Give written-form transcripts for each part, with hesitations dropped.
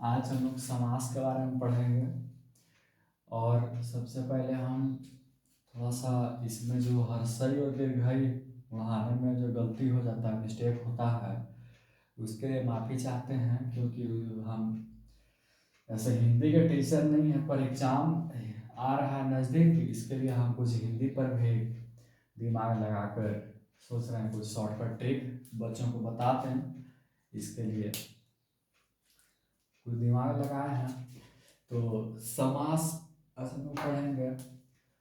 आज हम लोग समास के बारे में पढ़ेंगे। और सबसे पहले हम थोड़ा सा इसमें जो हर्षई और दीर्घई बढ़ाने में जो गलती हो जाता है, मिस्टेक होता है, उसके लिए माफ़ी चाहते हैं। क्योंकि हम ऐसे हिंदी के टीचर नहीं हैं, पर एग्ज़ाम आ रहा है नज़दीक, इसके लिए हम कुछ हिंदी पर भी दिमाग लगाकर सोच रहे हैं, कुछ शॉर्टकट ट्रिक बच्चों को बताते हैं। इसके लिए कुछ दिमाग लगाए हैं। तो समास असल में पढ़ेंगे।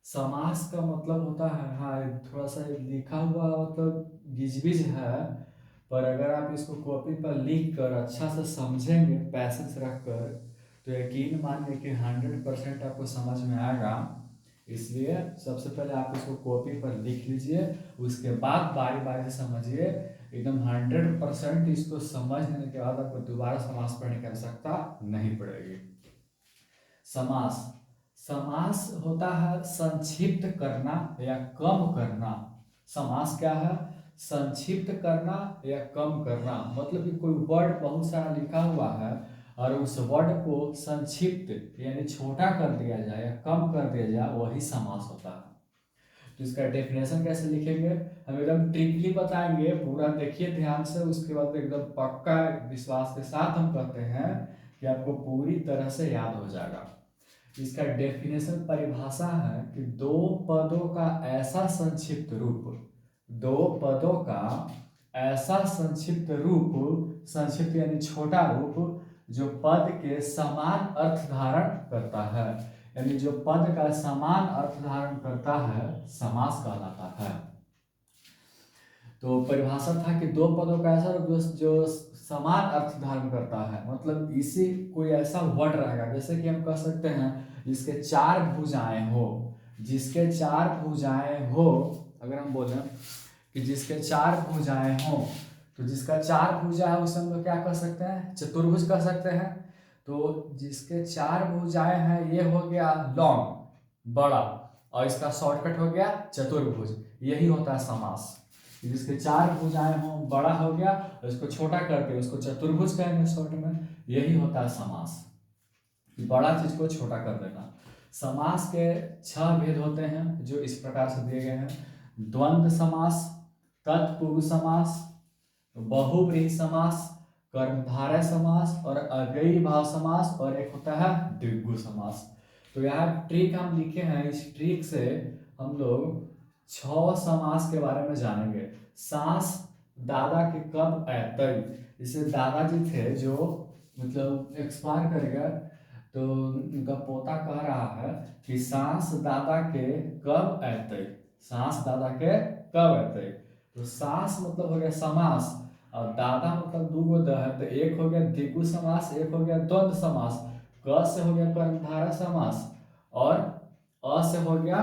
समास का मतलब होता है, हाँ थोड़ा सा लिखा हुआ मतलब गिजबिज है, पर अगर आप इसको कॉपी पर लिख कर अच्छा से समझेंगे पैसेंस रख कर, तो यकीन मानिए कि 100% आपको समझ में आएगा। इसलिए सबसे पहले आप इसको कॉपी पर लिख लीजिए, उसके बाद बारी बारी से समझिए। एकदम 100% इसको समझ लेने के बाद आपको दोबारा समास पढ़ने की आवश्यकता नहीं पड़ेगी। समास समास होता है संक्षिप्त करना या कम करना। समास क्या है? संक्षिप्त करना या कम करना। मतलब कि कोई वर्ड बहुत सारा लिखा हुआ है और उस वर्ड को संक्षिप्त यानी छोटा कर दिया जाए या कम कर दिया जाए, वही समास होता है। तो इसका डेफिनेशन कैसे लिखेंगे, हम एकदम ट्रिकली बताएंगे, पूरा देखिए ध्यान से, उसके बाद एकदम पक्का विश्वास के साथ हम कहते हैं कि आपको पूरी तरह से याद हो जाएगा। इसका डेफिनेशन परिभाषा है कि दो पदों का ऐसा संक्षिप्त रूप, दो पदों का ऐसा संक्षिप्त रूप, संक्षिप्त यानी छोटा रूप, जो पद के समान अर्थ धारण करता है, यानी जो पद का समान अर्थ धारण करता है, समास कहलाता है। तो परिभाषा था कि दो पदों का ऐसा रूप जो समान अर्थ धारण करता है, मतलब इसी कोई ऐसा वर्ड रहेगा, जैसे कि हम कह सकते हैं जिसके चार भुजाएं हो, जिसके चार भुजाएं हो। अगर हम बोलें कि जिसके चार भुजाएं हो, तो जिसका चार भुजा है उसे हम लोग क्या कह सकते हैं? चतुर्भुज कह सकते हैं। तो जिसके चार भुजाएं हैं, ये हो गया लॉन्ग, बड़ा, और इसका शॉर्टकट हो गया चतुर्भुज। यही होता है समास। जिसके चार भुजाएं हो, बड़ा हो गया, और इसको छोटा करके उसको चतुर्भुज कहेंगे शॉर्ट में। यही होता है समास, बड़ा चीज को छोटा कर देना। समास के 6 भेद होते हैं, जो इस प्रकार से दिए गए हैं। द्वंद्व समास, तत्पुरुष समास, बहुव्रीहि समास, कर्मधारय समास और अव्ययी भाव समास, और एक होता है द्विगु समास। तो यहाँ ट्रिक हम लिखे हैं, इस ट्रिक से हम लोग 6 समास के बारे में जानेंगे। सांस दादा के कब ऐतई, जैसे दादाजी थे जो मतलब एक्सपायर कर गए, तो उनका पोता कह रहा है कि सांस दादा के कब ऐतई, सांस दादा के कब ऐतई। तो सांस मतलब हो गया समास, और दादा मतलब दो गो द है, तो एक हो गया द्विगु समास, एक हो गया द्वंद्व समास। क से हो गया कर्मधारय समास, और अ से हो गया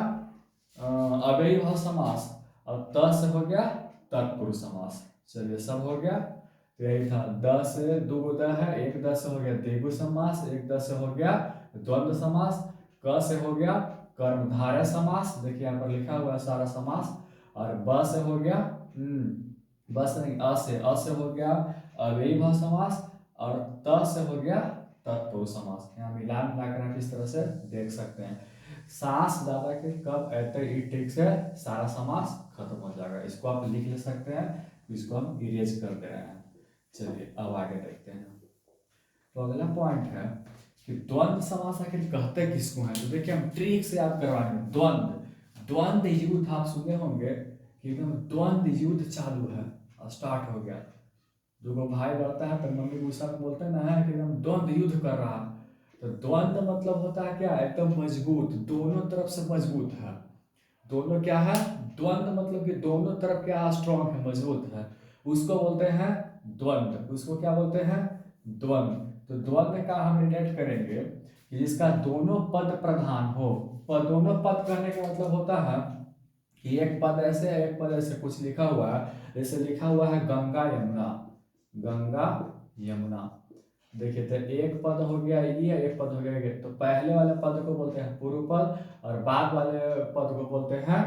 अव्ययी भाव समास, और त से हो गया तत्पुरुष समास। चलिए सब हो गया। तो यही था, द से दो गो द है, एक द से हो गया द्विगु समास, एक द से हो गया द्वंद्व समास, क से हो गया कर्मधारय समास, देखिए यहाँ पर लिखा हुआ है सारा समास, और ब से हो गया बस नहीं, अ से हो गया अव्ययी भाव समास, और त से हो गया तत्पुरुष समास। यहाँ मिला मिलाकर आप इस तरह से देख सकते हैं। सांस दादा के कब ऐते ई ठीक से सारा समास खत्म हो जाएगा। इसको आप लिख ले सकते हैं, इसको हम इरेज कर दे रहे हैं। चलिए अब आगे देखते हैं। तो अगला पॉइंट है कि द्वंद्व समास आखिर कहते किसको है। तो देखिए हम ट्रिक से आप करवाएंगे। द्वंद्व, द्वंद्व युद्ध आप सुने होंगे कि एकदम द्वंद्व युद्ध चालू है, स्टार्ट हो गया। दो भाई लड़ता है तो मम्मी गुस्सा में बोलते हैं ना है कि एकदम द्वंद्व युद्ध कर रहा है। तो द्वंद्व मतलब होता है क्या? एकदम मजबूत, दोनों तरफ से मजबूत है। दोनों क्या है? द्वंद्व मतलब कि दोनों तरफ क्या स्ट्रॉन्ग है, मजबूत है, उसको बोलते हैं द्वंद्व। उसको क्या बोलते हैं? द्वंद्व। तो द्वंद्व का हम रिलेट करेंगे कि जिसका दोनों पद प्रधान हो। पर दोनों पद कहने का मतलब होता है कि एक पद ऐसे है, एक पद ऐसे, कुछ लिखा हुआ है, जैसे लिखा हुआ है गंगा यमुना, गंगा यमुना। देखिए तो एक पद हो गया ये, एक पद हो गया ये। तो पहले वाले पद को बोलते हैं पूर्व पद, और बाद वाले पद को बोलते हैं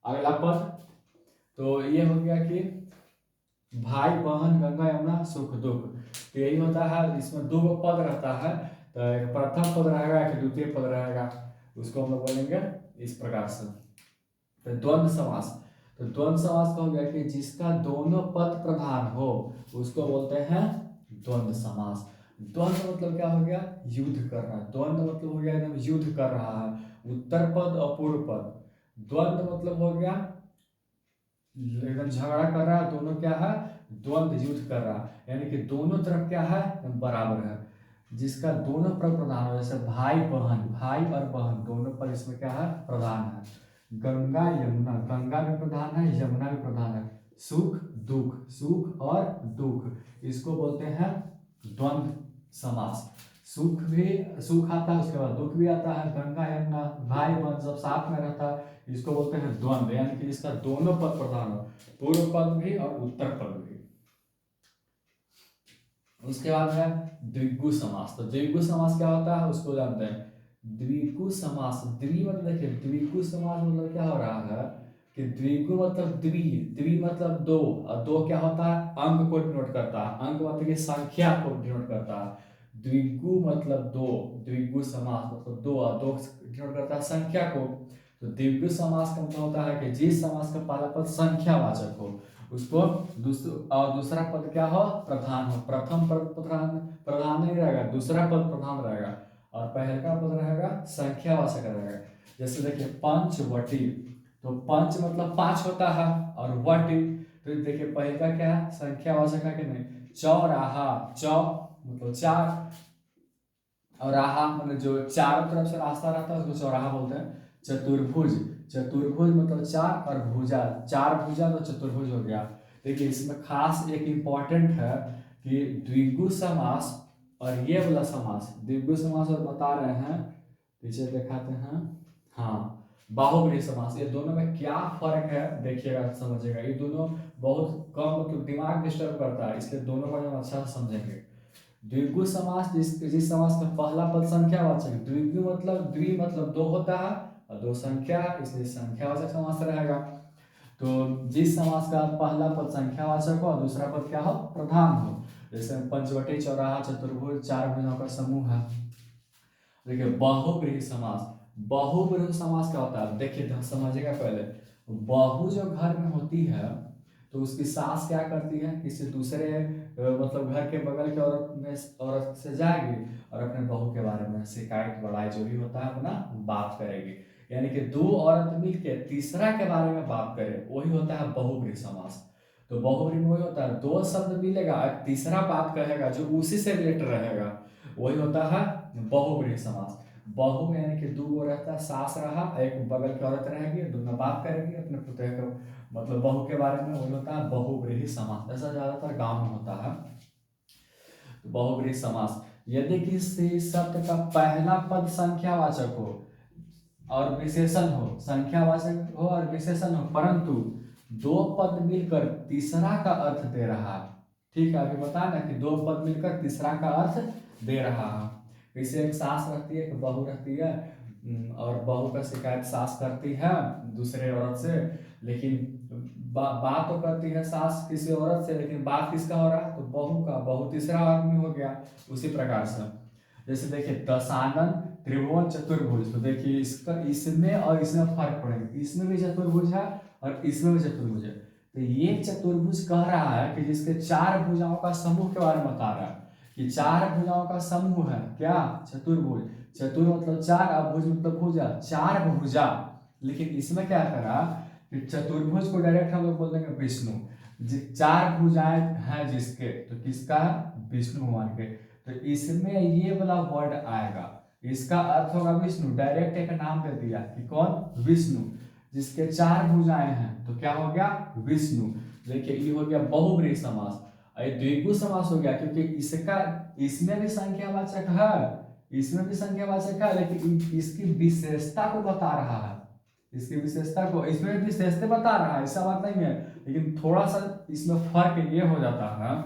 अगला पद। तो ये हो गया कि भाई बहन गंगा यमुना सुख दुख। तो यही होता है, इसमें दो पद रहता है, तो एक प्रथम पद रहेगा, एक द्वितीय पद रहेगा, उसको हम लोग बोलेंगे इस प्रकार से। तो द्वंद्व समास, तो द्वंद्व समास का हो गया कि जिसका दोनों पद प्रधान हो उसको बोलते हैं द्वंद्व समास। द्वंद्व मतलब क्या हो गया, युद्ध करना। द्वंद्व मतलब हो गया एकदम युद्ध कर रहा है, उत्तर पद और पूर्व पद। द्वंद्व मतलब हो गया एकदम झगड़ा कर रहा है, दोनों क्या है, द्वंद्व युद्ध कर रहा है, यानी कि दोनों तरफ क्या है, बराबर है। जिसका दोनों पर प्रधान हो, जैसे भाई बहन, भाई और बहन दोनों पर इसमें क्या है, प्रधान है। गंगा यमुना, गंगा भी प्रधान है, यमुना भी प्रधान है। सुख दुख, सुख और दुख, इसको बोलते हैं द्वंद्व समास। सुख भी, सुख आता है उसके बाद दुख भी आता है, गंगा यमुना भाई बहन सब साथ में रहता है, इसको बोलते हैं द्वंद्व, यानी कि इसका दोनों पद प्रधान हो, पूर्व पद भी और उत्तर पद भी। उसके बाद है द्विगु समास। तो द्विगु समास क्या होता है उसको जानते हैं। द्विगु समास, द्वि मतलब देखिए, द्विगु समास मतलब क्या हो रहा है कि द्विगु मतलब द्वि, द्वि मतलब दो, और दो क्या होता है, अंक को डिनोट करता है, अंक मतलब कि संख्या को डिनोट करता है। द्विगु मतलब दो, द्विगु समास मतलब दो, और दो डिनोट करता है संख्या को। तो द्विगु समास का मतलब होता है कि जिस समास का पहला पद संख्यावाचक हो उसको दूसरा पद क्या हो, प्रधान हो। प्रथम पद प्रधान प्रधान नहीं रहेगा, दूसरा पद प्रधान रहेगा, और पहले का पद रहेगा संख्यावाचक रहेगा। जैसे देखिए पंचवटी, तो पंच मतलब पांच होता है, और वटी तो देखिए पहले का क्या है, संख्यावाचक है कि नहीं। चौराहा, चौ मतलब चार, और राहा मतलब जो चारों तरफ से रास्ता रहता है उसको चौराहा बोलते हैं। चतुर्भुज, चतुर्भुज मतलब चार, और भुजा, चार भुजा तो चतुर्भुज हो गया। देखिए इसमें खास एक इम्पॉर्टेंट है कि द्विगु समास और ये वाला समास, द्विगु समास और बता रहे हैं, पीछे दिखाते हैं, हाँ बाहुव्रीहि समास, ये दोनों में क्या फर्क है देखिएगा, समझिएगा। ये दोनों बहुत कम मतलब दिमाग डिस्टर्ब करता है, इसलिए दोनों को हम अच्छा से समझेंगे। द्विगु समास, जिस समास का पहला पद संख्यावाचक, द्विगु मतलब द्वि मतलब दो होता है और दो संख्या है, इसलिए संख्यावाचक समास रहेगा। तो जिस समास का पहला पद संख्यावाचक हो और दूसरा पद क्या हो, प्रधान हो, जैसे पंचवटी, चौराहा, चतुर्भुज, चार भुजाओं का समूह है। देखिए बहुव्रीहि समास, बहुव्रीहि समास क्या होता है देखिए, समझिएगा पहले। बहु जो घर में होती है तो उसकी सास क्या करती है, किसी दूसरे मतलब घर के बगल के औरत से जाएगी और अपने बहू के बारे में शिकायत बड़ाई जो भी होता है अपना बात करेगी, यानी कि दो औरत मिलके तीसरा के बारे में बात करे, वही होता है बहुव्रीहि समास। तो बहुव्रीहि में वही होता है, दो शब्द मिलेगा, एक तीसरा बात कहेगा जो उसी से रिलेटेड रहेगा, वही होता है बहुव्रीहि समास। बहु में यानी कि दो वो रहता है, सास रहा, एक बगल की औरत रहेगी, दोनों बात करेंगी अपने पुतह को मतलब बहू के बारे में, वही होता है बहुव्रीहि समास। ऐसा ज्यादातर गांव में होता है। तो बहुव्रीहि समास, यदि किसी शब्द का पहला पद संख्यावाचक हो और विशेषण हो, संख्यावाचक हो और विशेषण हो, परंतु दो पद मिलकर तीसरा का अर्थ दे रहा है। ठीक है, अभी बता ना कि दो पद मिलकर तीसरा का अर्थ दे रहा है। जैसे एक सास रहती है, एक बहू रहती है, और बहू का शिकायत सास करती है दूसरे औरत से, लेकिन बात तो करती है सास किसी औरत से, लेकिन बात किसका हो रहा है, तो बहू का, बहू तीसरा आदमी हो गया। उसी प्रकार से जैसे देखिए दशानन त्रिभुवन चतुर्भुज, तो देखिए इसका इसमें और इसमें फर्क पड़ेगा, इसमें भी चतुर्भुज है और इसमें भी चतुर्भुज है। तो ये चतुर्भुज कह रहा है कि जिसके चार भुजाओं का समूह के बारे में बता रहा है, कि चार भुजाओं का समूह है क्या, चतुर्भुज। चतुर मतलब चार, और भुज मतलब भुजा, चार भुजा। लेकिन इसमें क्या करा कि चतुर्भुज को डायरेक्ट हम लोग बोल देंगे विष्णु, चार भुजाएं हैं जिसके, तो किसका है, विष्णु भगवान के। तो इसमें ये वाला वर्ड आएगा, इसका अर्थ होगा विष्णु, डायरेक्ट एक नाम दे दिया कि कौन, विष्णु, जिसके चार भुजाएं हैं, तो क्या हो गया, विष्णु। देखिए ये हो गया बहुव्रीहि समास। ये द्विगु समास हो गया क्योंकि इसका, इसमें भी संख्यावाचक है, इसमें भी संख्यावाचक है, लेकिन इसकी विशेषता को बता रहा है, इसकी विशेषता को, इसमें विशेषता बता रहा है, ऐसा बात नहीं है, लेकिन थोड़ा सा इसमें फर्क ये हो जाता है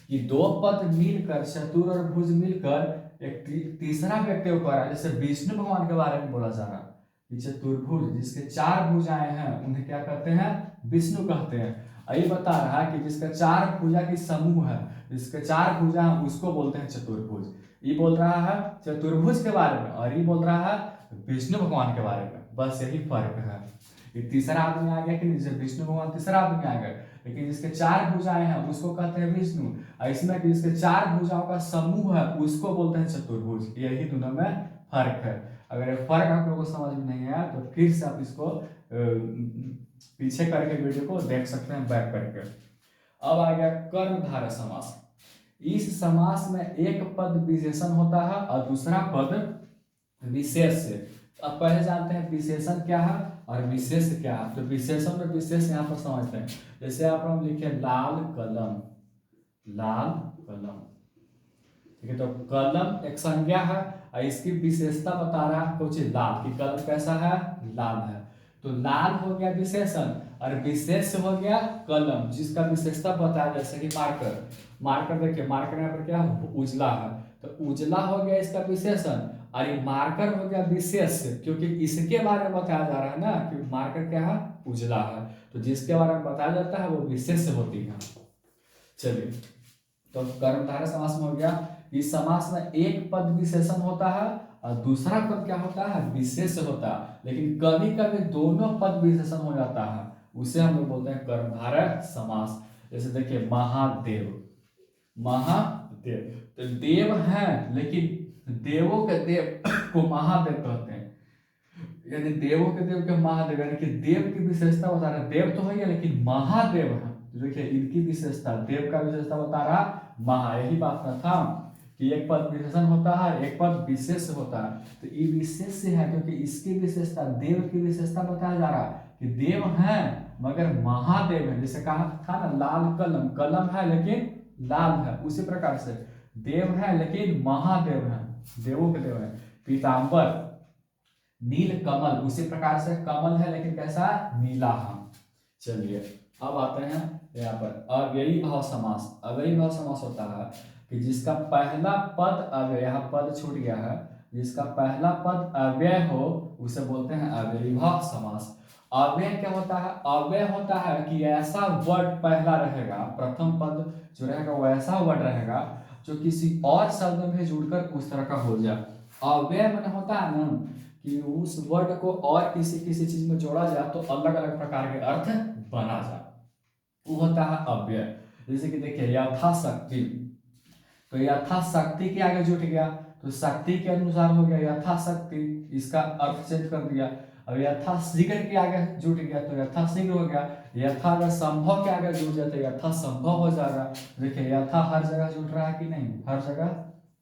कि दो पद मिलकर, चतुर और भुज मिलकर एक तीसरा व्यक्ति को करा, जैसे विष्णु भगवान के बारे में बोला जा रहा है, चतुर्भुज जिसके चार भुजाएं हैं उन्हें क्या कहते हैं, विष्णु कहते हैं। यही बता रहा है कि जिसका 4 भुजा की समूह है, जिसके 4 भुजा है उसको बोलते हैं चतुर्भुज। ये बोल रहा है चतुर्भुज के बारे में और ये बोल रहा है विष्णु भगवान के बारे में, बस यही फर्क है। ये तीसरा आदमी आ गया कि विष्णु भगवान तीसरा आदमी आ गया, लेकिन जिसके 4 भुजाएं हैं उसको कहते हैं विष्णु, और इसमें जिसके 4 भुजाओं का समूह है उसको बोलते हैं चतुर्भुज। यही दोनों में फर्क है। अगर ये फर्क आप लोगों को समझ में नहीं आया तो फिर से आप इसको पीछे करके वीडियो को देख सकते हैं बैक करके। अब आ गया कर्मधारय समास। इस समास में एक पद विशेषण होता है और दूसरा पद विशेष से। अब पहले जानते हैं विशेषण क्या है और विशेष क्या है। तो विशेषण और विशेष यहाँ पर समझते हैं। जैसे आप हम लिखे लाल कलम, लाल कलम, ठीक है। तो कलम एक संज्ञा है और इसकी विशेषता बता रहा है कुछ लाल, कि कलम कैसा है, लाल है। तो लाल हो गया विशेषण और विशेष हो गया कलम, जिसका विशेषता बताया जैसे कि मार्कर। मार्कर देखिए, मार्कर यहाँ पर क्या है, उजला है, तो उजला हो गया इसका विशेषण और ये मार्कर हो गया विशेष, क्योंकि इसके बारे में बताया जा रहा है ना कि मार्कर क्या है, उजला है। तो जिसके बारे में बताया जाता है वो विशेष होती है। चलिए, तो कर्मधारय समास में हो गया। इस समास में एक पद विशेषण होता है और दूसरा पद क्या होता है, विशेष होता है। लेकिन कभी कभी दोनों पद विशेषण हो जाता है, उसे हम लोग बोलते हैं कर्मधारय समास। जैसे देखिए महादेव, महादेव, तो देव है लेकिन देवों के देव को महादेव कहते हैं, यानी देवों के देव के महादेव, यानी कि देव की विशेषता बता रहे, देव तो है लेकिन महादेव है। देखिए इनकी विशेषता, देव का विशेषता बता रहा महा, यही बात ना था कि एक पद विशेषण होता है एक पद विशेष होता है। तो ये विशेष है क्योंकि इसकी विशेषता, देव की विशेषता बताया जा रहा है कि देव है मगर महादेव है। जैसे कहा था ना लाल कलम, कलम है लेकिन लाल है, उसी प्रकार से देव है लेकिन महादेव है, देवों के देव है। पीताम्बर, नील कमल, उसी प्रकार से कमल है लेकिन कैसा, नीला है। चलिए अब आते हैं यहाँ पर अव्ययी भाव समास। अव्ययी भाव समास होता है कि जिसका पहला पद अव्यय, यहाँ पद छूट गया है, जिसका पहला पद अव्यय हो उसे बोलते हैं अव्ययी भाव समास। अव्यय क्या होता है, अव्यय होता है कि ऐसा वर्ड पहला रहेगा, प्रथम पद जो रहेगा वो ऐसा वर्ड रहेगा जो किसी और शब्द में जुड़कर उस तरह का हो जाए। अव्यय मैंने होता है ना कि उस वर्ड को और किसी किसी चीज में जोड़ा जाए तो अलग अलग प्रकार के अर्थ बना जाए, वो होता है अव्यय। जैसे कि देखिए यथाशक्ति, तो यथाशक्ति के आगे जुट गया तो शक्ति के अनुसार हो गया यथाशक्ति, इसका अर्थ चेंज कर दिया। अब यथाशीघ्र के आगे जुट गया तो यथाशीघ्र हो गया। यथा अगर संभव के आगे जुट जाए तो यथा संभव हो जाएगा। देखिए यथा हर जगह जुट रहा है कि नहीं, हर जगह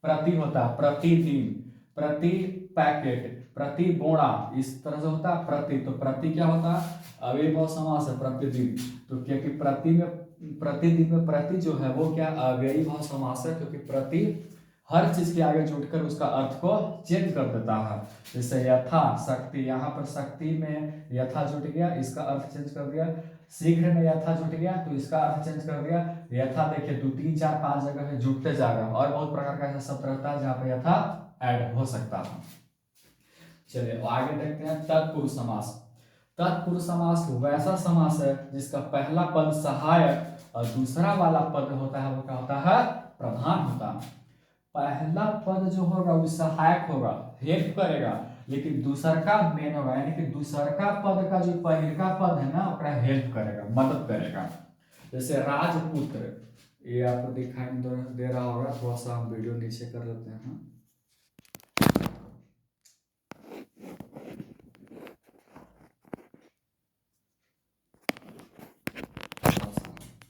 प्रति होता है, प्रतिदिन, प्रति पैकेट, प्रति बोरा, इस तरह से होता है प्रति। तो प्रति क्या होता है, अव्ययी भाव समास है प्रतिदिन। तो क्योंकि प्रति में, प्रतिदिन में प्रति जो है वो क्या अव्ययी भाव समास है, क्योंकि प्रति हर चीज के आगे जुड़कर उसका अर्थ को चेंज कर देता है। जैसे यथा शक्ति, यहाँ पर शक्ति में यथा जुट गया, इसका अर्थ चेंज कर दिया। शीघ्र में यथा जुट गया तो इसका अर्थ चेंज कर दिया। यथा देखिए 2 3 4 5 जगह है जुटते जाएगा, और बहुत प्रकार का ऐसा शब्द रहता है जहाँ पे यथा ऐड हो सकता है। चलिए आगे देखते हैं तत्पुरुष समास। तत्पुरुष समास वैसा समास है जिसका पहला पद सहायक और दूसरा वाला पद होता है वो क्या होता है, प्रधान होता है। पहला पद जो होगा वो सहायक होगा, हेल्प करेगा, लेकिन दूसरा का मेन होगा, यानी कि दूसरा का पद का जो पहला पद है ना वो हेल्प करेगा, मदद करेगा। जैसे राजपुत्र, ये आपको दिखाई दे रहा होगा, थोड़ा सा हम वीडियो नीचे कर लेते हैं।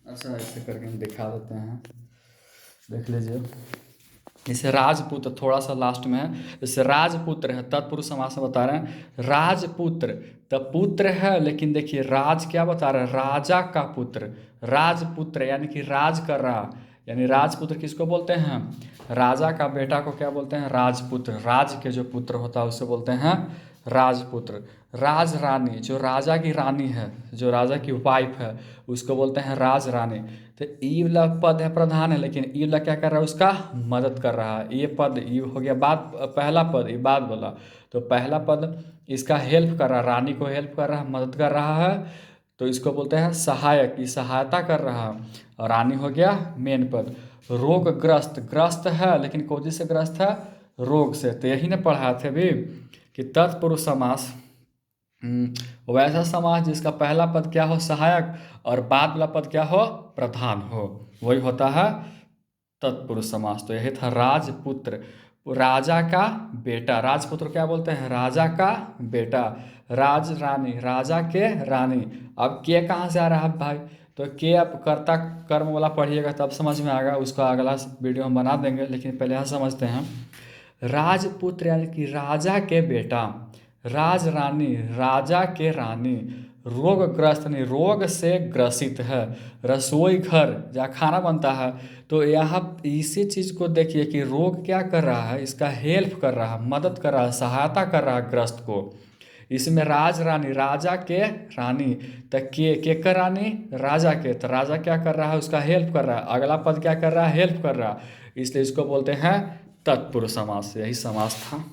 अच्छा ऐसे करके हम दिखा देते हैं, देख लीजिए। जैसे राजपुत्र थोड़ा सा लास्ट में है, जैसे राजपुत्र है, तत्पुरुष समास में बता रहे हैं राजपुत्र, तब पुत्र है लेकिन देखिए राज क्या बता रहे हैं, राजा का पुत्र, राजपुत्र यानी कि राज कर रहा, यानी राजपुत्र किसको बोलते हैं, राजा का बेटा को क्या बोलते हैं, राजपुत्र। राज के जो पुत्र होता है उसे बोलते हैं राजपुत्र। राज रानी, जो राजा की रानी है, जो राजा की वाइफ है, उसको बोलते हैं राज रानी। तो ई वाला पद है प्रधान है, लेकिन ई वाला क्या कर रहा है, उसका मदद कर रहा है। ये पद ये हो गया बाद, पहला पद ये बाद बोला, तो पहला पद इसका हेल्प कर रहा है, रानी को हेल्प कर रहा है, मदद कर रहा है। तो इसको बोलते हैं सहायक, की सहायता कर रहा। और रानी हो गया मेन पद। रोगग्रस्त, ग्रस्त है लेकिन कौन चीज से ग्रस्त है? रोग से। तो यही ना पढ़ाए थे भी कि तत्पुरुष समास वैसा समास जिसका पहला पद क्या हो? सहायक, और बाद वाला पद क्या हो? प्रधान हो, वही होता है तत्पुरुष समास। तो यही था राजपुत्र, राजा का बेटा। राजपुत्र क्या बोलते हैं? राजा का बेटा। राज रानी, राजा के रानी। अब के कहाँ से आ रहा है भाई? तो के अब कर्ता कर्म वाला पढ़िएगा तब समझ में आएगा, उसका अगला वीडियो हम बना देंगे, लेकिन पहले यहाँ समझते हैं। राजपुत्र यानी कि राजा के बेटा, राज रानी राजा के रानी, रोगग्रस्त यानी रोग से ग्रसित है, रसोई घर जहाँ खाना बनता है। तो यहाँ इसी चीज़ को देखिए कि रोग क्या कर रहा है? इसका हेल्प कर रहा है, मदद कर रहा है, सहायता कर रहा है ग्रस्त को। इसमें राज रानी, राजा के रानी, तो के कर रानी? राजा के। तो राजा क्या कर रहा है? उसका हेल्प कर रहा है। अगला पद क्या कर रहा है? हेल्प कर रहा है। इसलिए इसको बोलते हैं तत्पुरुष समास। यही समास था।